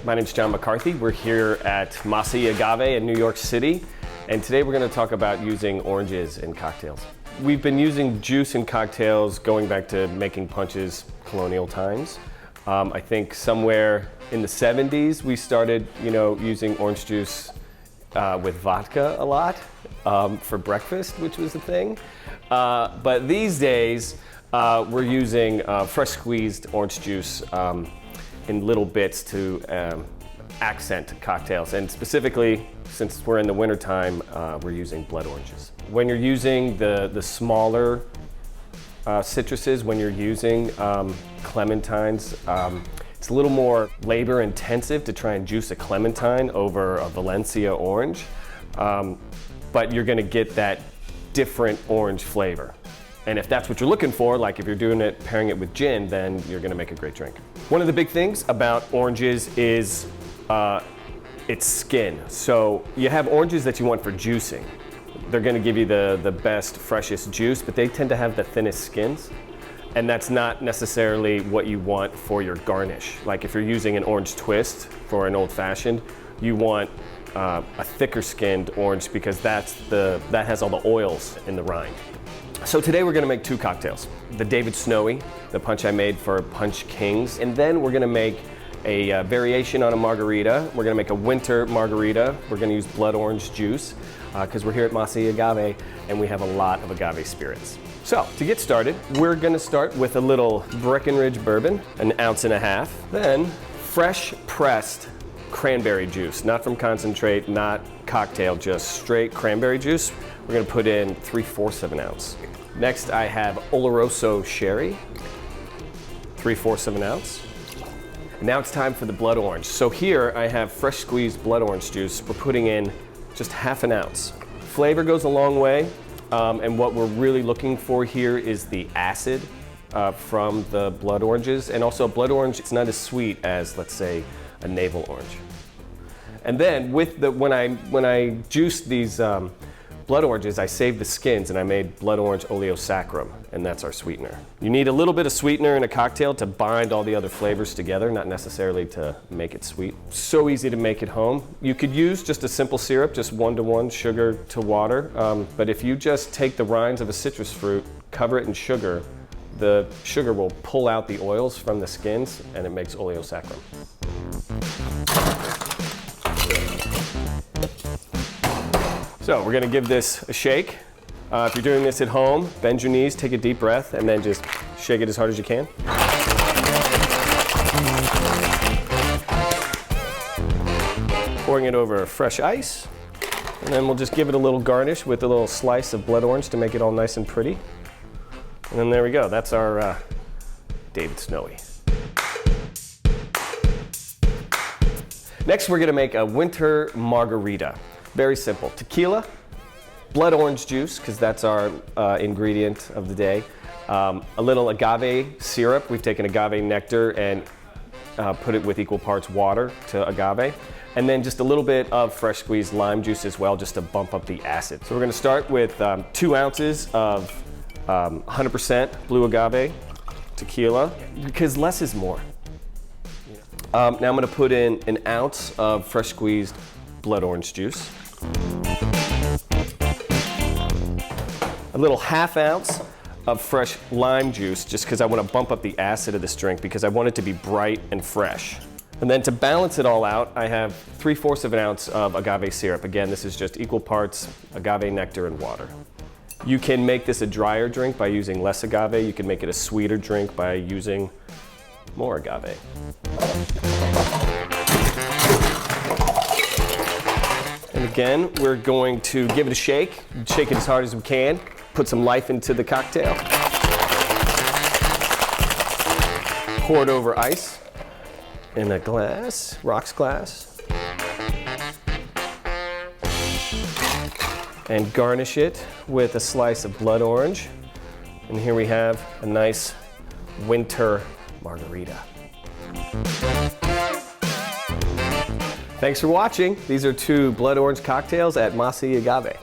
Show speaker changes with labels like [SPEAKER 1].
[SPEAKER 1] My name's John McCarthy. We're here at Masa y Agave in New York City, and today we're going to talk about using oranges in cocktails. We've been using juice in cocktails going back to making punches colonial times. I think somewhere in the 70s we started, using orange juice with vodka a lot for breakfast, which was a thing. But these days we're using fresh squeezed orange juice in little bits to accent cocktails, and specifically, since we're in the wintertime, we're using blood oranges. When you're using the smaller citruses, when you're using clementines, it's a little more labor intensive to try and juice a clementine over a Valencia orange, but you're gonna get that different orange flavor. And if that's what you're looking for, like if you're doing it, pairing it with gin, then you're gonna make a great drink. One of the big things about oranges is its skin. So you have oranges that you want for juicing. They're gonna give you the best, freshest juice, but they tend to have the thinnest skins. And that's not necessarily what you want for your garnish. Like if you're using an orange twist for an old fashioned, you want a thicker skinned orange because that has all the oils in the rind. So today we're gonna make two cocktails. The David Snowy, the punch I made for Punch Kings, and then we're gonna make a variation on a margarita. We're gonna make a winter margarita. We're gonna use blood orange juice because we're here at Masa y Agave and we have a lot of agave spirits. So to get started, we're gonna start with a little Breckenridge bourbon, 1.5 ounces. Then fresh pressed cranberry juice, not from concentrate, not cocktail, just straight cranberry juice. We're gonna put in 3/4 of an ounce. Next, I have Oloroso sherry, 3/4 of an ounce. Now it's time for the blood orange. So here I have fresh squeezed blood orange juice. We're putting in just 1/2 ounce. Flavor goes a long way, and what we're really looking for here is the acid from the blood oranges, and also blood orange, it's not as sweet as, let's say, a navel orange. And then with when I juiced these blood oranges, I saved the skins and I made blood orange oleosaccharum, and that's our sweetener. You need a little bit of sweetener in a cocktail to bind all the other flavors together, not necessarily to make it sweet. So easy to make at home. You could use just a simple syrup, just 1-to-1 sugar to water, but if you just take the rinds of a citrus fruit, cover it in sugar, the sugar will pull out the oils from the skins and it makes oleosaccharum. So we're gonna give this a shake. If you're doing this at home, bend your knees, take a deep breath, and then just shake it as hard as you can. Pouring it over fresh ice, and then we'll just give it a little garnish with a little slice of blood orange to make it all nice and pretty. And then there we go, that's our David Snowy. Next, we're gonna make a winter margarita. Very simple. Tequila, blood orange juice, because that's our ingredient of the day. A little agave syrup. We've taken agave nectar and put it with equal parts water to agave. And then just a little bit of fresh squeezed lime juice as well, just to bump up the acid. So we're gonna start with 2 ounces of 100% blue agave tequila, because less is more. Now I'm gonna put in 1 ounce of fresh squeezed blood orange juice. A little 1/2 ounce of fresh lime juice, just because I want to bump up the acid of this drink because I want it to be bright and fresh. And then to balance it all out, I have 3/4 of an ounce of agave syrup. Again, this is just equal parts agave nectar and water. You can make this a drier drink by using less agave. You can make it a sweeter drink by using more agave. And again, we're going to give it a shake it as hard as we can, put some life into the cocktail. Pour it over ice in a glass, rocks glass. And garnish it with a slice of blood orange. And here we have a nice winter margarita. Thanks for watching. These are 2 blood orange cocktails at Masa y Agave.